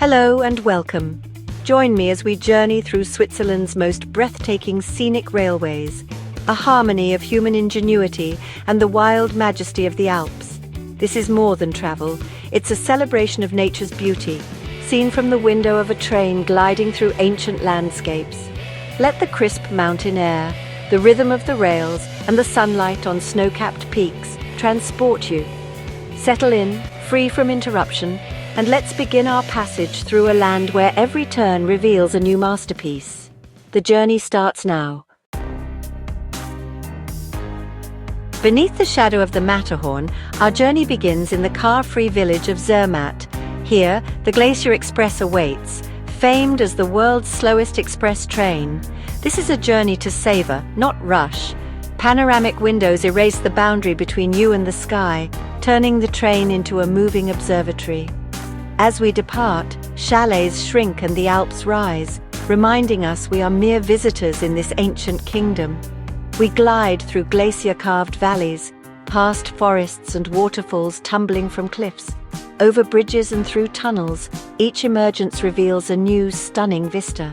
Hello and welcome. Join me as we journey through Switzerland's most breathtaking scenic railways, a harmony of human ingenuity and the wild majesty of the Alps. This is more than travel, it's a celebration of nature's beauty, seen from the window of a train gliding through ancient landscapes. Let the crisp mountain air, the rhythm of the rails, and the sunlight on snow-capped peaks transport you. Settle in, free from interruption, and let's begin our passage through a land where every turn reveals a new masterpiece. The journey starts now. Beneath the shadow of the Matterhorn, our journey begins in the car-free village of Zermatt. Here, the Glacier Express awaits, famed as the world's slowest express train. This is a journey to savor, not rush. Panoramic windows erase the boundary between you and the sky, turning the train into a moving observatory. As we depart, chalets shrink and the Alps rise, reminding us we are mere visitors in this ancient kingdom. We glide through glacier-carved valleys, past forests and waterfalls tumbling from cliffs, over bridges and through tunnels. Each emergence reveals a new, stunning vista.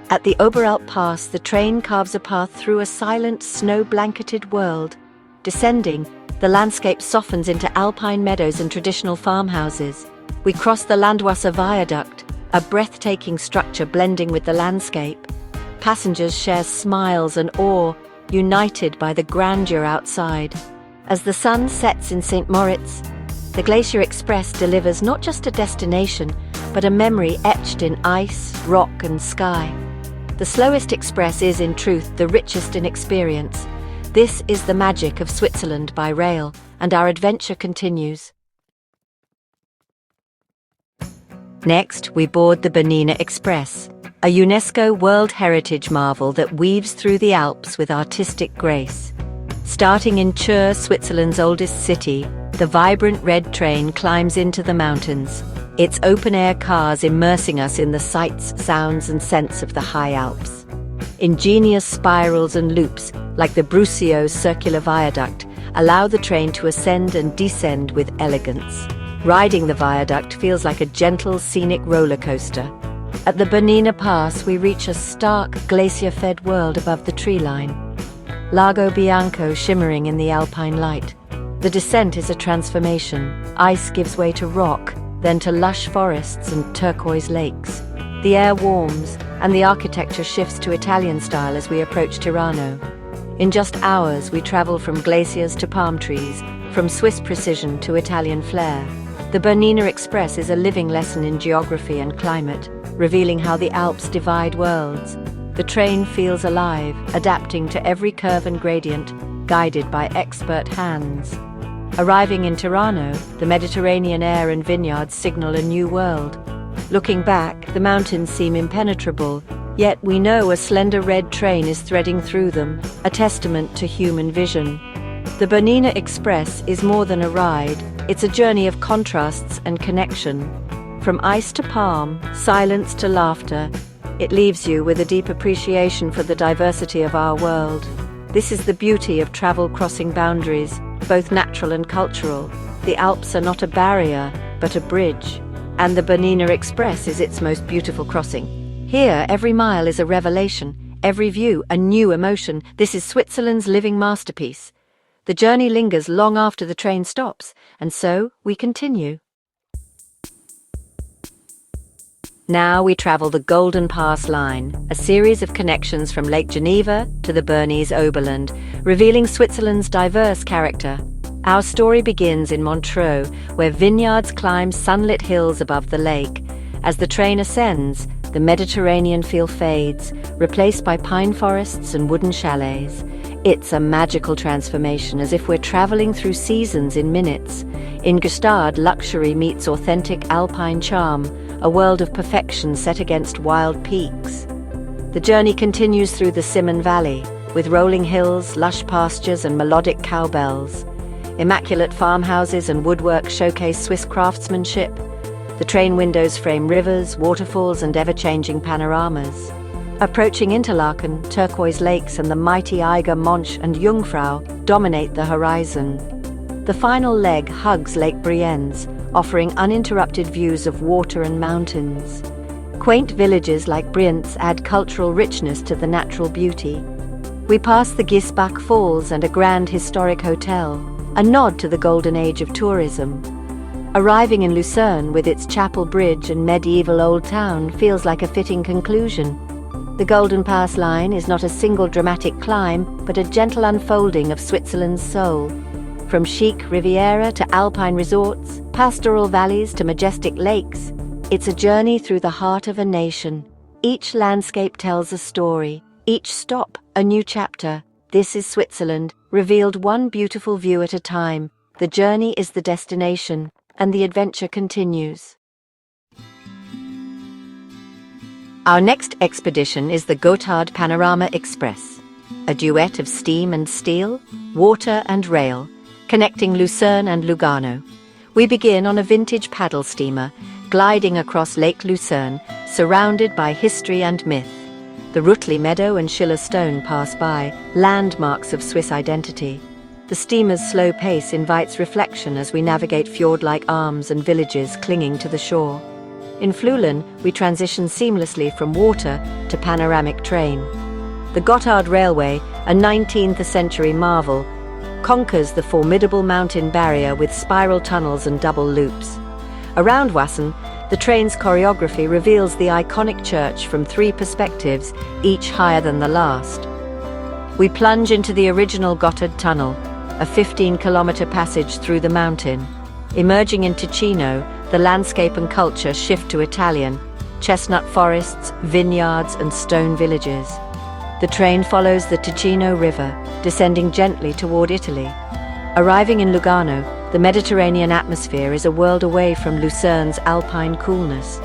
At the Oberalp Pass, the train carves a path through a silent, snow-blanketed world. Descending, the landscape softens into alpine meadows and traditional farmhouses. We cross the Landwasser Viaduct, a breathtaking structure blending with the landscape. Passengers share smiles and awe, united by the grandeur outside. As the sun sets in St. Moritz, the Glacier Express delivers not just a destination, but a memory etched in ice, rock, and sky. The slowest express is, in truth, the richest in experience. This is the magic of Switzerland by rail, and our adventure continues. Next, we board the Bernina Express, a UNESCO World Heritage marvel that weaves through the Alps with artistic grace. Starting in Chur, Switzerland's oldest city, the vibrant red train climbs into the mountains, its open-air cars immersing us in the sights, sounds, and scents of the high Alps. Ingenious spirals and loops, like the Brusio circular viaduct, allow the train to ascend and descend with elegance. Riding the viaduct feels like a gentle, scenic roller coaster. At the Bernina Pass, we reach a stark, glacier-fed world above the tree line. Lago Bianco shimmering in the alpine light. The descent is a transformation. Ice gives way to rock, then to lush forests and turquoise lakes. The air warms, and the architecture shifts to Italian style as we approach Tirano. In just hours, we travel from glaciers to palm trees, from Swiss precision to Italian flair. The Bernina Express is a living lesson in geography and climate, revealing how the Alps divide worlds. The train feels alive, adapting to every curve and gradient, guided by expert hands. Arriving in Tirano, the Mediterranean air and vineyards signal a new world. Looking back, the mountains seem impenetrable, yet we know a slender red train is threading through them, a testament to human vision. The Bernina Express is more than a ride, it's a journey of contrasts and connection. From ice to palm, silence to laughter, it leaves you with a deep appreciation for the diversity of our world. This is the beauty of travel crossing boundaries, both natural and cultural. The Alps are not a barrier, but a bridge. And the Bernina Express is its most beautiful crossing. Here, every mile is a revelation, every view a new emotion. This is Switzerland's living masterpiece. The journey lingers long after the train stops, and so we continue. Now we travel the Golden Pass Line, a series of connections from Lake Geneva to the Bernese Oberland, revealing Switzerland's diverse character. Our story begins in Montreux, where vineyards climb sunlit hills above the lake. As the train ascends, the Mediterranean feel fades, replaced by pine forests and wooden chalets. It's a magical transformation, as if we're traveling through seasons in minutes. In Gstaad, luxury meets authentic alpine charm, a world of perfection set against wild peaks. The journey continues through the Simon Valley, with rolling hills, lush pastures, and melodic cowbells. Immaculate farmhouses and woodwork showcase Swiss craftsmanship. The train windows frame rivers, waterfalls, and ever-changing panoramas. Approaching Interlaken, turquoise lakes and the mighty Eiger, Monch and Jungfrau dominate the horizon. The final leg hugs Lake Brienz, offering uninterrupted views of water and mountains. Quaint villages like Brienz add cultural richness to the natural beauty. We pass the Gisbach Falls and a grand historic hotel, a nod to the golden age of tourism. Arriving in Lucerne with its chapel bridge and medieval old town feels like a fitting conclusion. The Golden Pass line is not a single dramatic climb, but a gentle unfolding of Switzerland's soul. From chic Riviera to alpine resorts, pastoral valleys to majestic lakes, it's a journey through the heart of a nation. Each landscape tells a story, each stop a new chapter. This is Switzerland, revealed one beautiful view at a time. The journey is the destination, and the adventure continues. Our next expedition is the Gotthard Panorama Express, a duet of steam and steel, water and rail, connecting Lucerne and Lugano. We begin on a vintage paddle steamer, gliding across Lake Lucerne, surrounded by history and myth. The Rutli Meadow and Schiller Stone pass by, landmarks of Swiss identity. The steamer's slow pace invites reflection as we navigate fjord-like arms and villages clinging to the shore. In Fluelen, we transition seamlessly from water to panoramic train. The Gotthard Railway, a 19th century marvel, conquers the formidable mountain barrier with spiral tunnels and double loops. Around Wassen, the train's choreography reveals the iconic church from 3 perspectives, each higher than the last. We plunge into the original Gotthard Tunnel, a 15-kilometer passage through the mountain. Emerging in Ticino, the landscape and culture shift to Italian, chestnut forests, vineyards and stone villages. The train follows the Ticino River, descending gently toward Italy. Arriving in Lugano, the Mediterranean atmosphere is a world away from Lucerne's alpine coolness.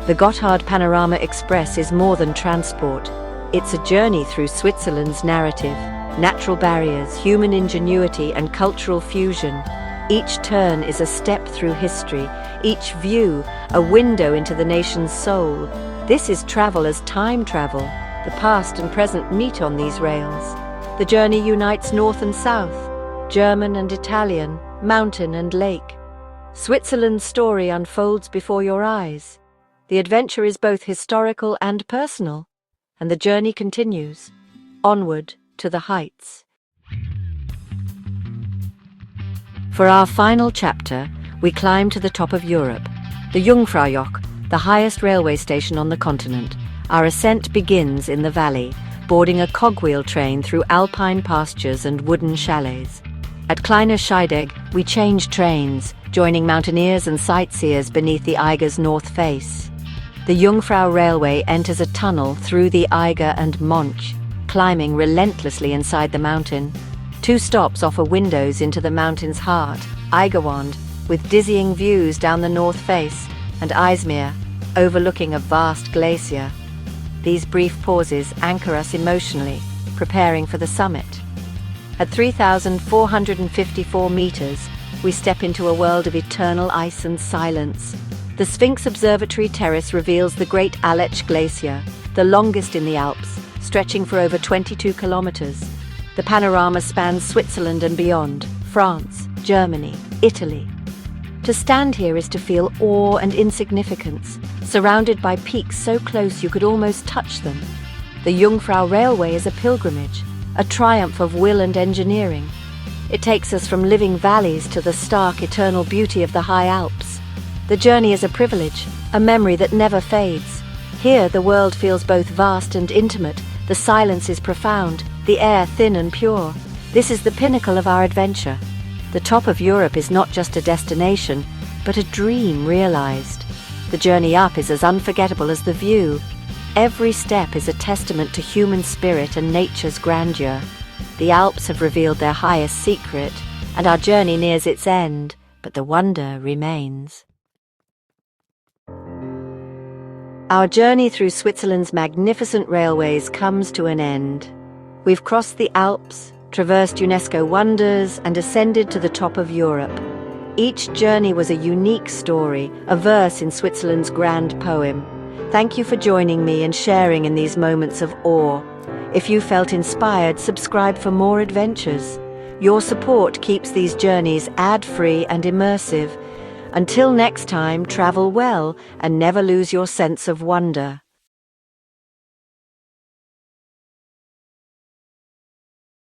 The Gotthard Panorama Express is more than transport. It's a journey through Switzerland's narrative, natural barriers, human ingenuity and cultural fusion. Each turn is a step through history, each view a window into the nation's soul. This is travel as time travel. The past and present meet on these rails. The journey unites north and south, German and Italian, mountain and lake. Switzerland's story unfolds before your eyes. The adventure is both historical and personal, and the journey continues, onward to the heights. For our final chapter, we climb to the top of Europe, the Jungfraujoch, the highest railway station on the continent. Our ascent begins in the valley, boarding a cogwheel train through alpine pastures and wooden chalets. At Kleiner Scheidegg, we change trains, joining mountaineers and sightseers beneath the Eiger's north face. The Jungfrau Railway enters a tunnel through the Eiger and Monch, climbing relentlessly inside the mountain. 2 stops offer windows into the mountain's heart, Eigerwand, with dizzying views down the north face, and Eismeer, overlooking a vast glacier. These brief pauses anchor us emotionally, preparing for the summit. At 3,454 meters, we step into a world of eternal ice and silence. The Sphinx Observatory Terrace reveals the Great Aletsch Glacier, the longest in the Alps, stretching for over 22 kilometers. The panorama spans Switzerland and beyond, France, Germany, Italy. To stand here is to feel awe and insignificance, surrounded by peaks so close you could almost touch them. The Jungfrau Railway is a pilgrimage, a triumph of will and engineering. It takes us from living valleys to the stark, eternal beauty of the high Alps. The journey is a privilege, a memory that never fades. Here the world feels both vast and intimate, the silence is profound, the air thin and pure. This is the pinnacle of our adventure. The top of Europe is not just a destination, but a dream realized. The journey up is as unforgettable as the view. Every step is a testament to human spirit and nature's grandeur. The Alps have revealed their highest secret, and our journey nears its end, but the wonder remains. Our journey through Switzerland's magnificent railways comes to an end. We've crossed the Alps, traversed UNESCO wonders, and ascended to the top of Europe. Each journey was a unique story, a verse in Switzerland's grand poem. Thank you for joining me and sharing in these moments of awe. If you felt inspired, subscribe for more adventures. Your support keeps these journeys ad-free and immersive. Until next time, travel well and never lose your sense of wonder.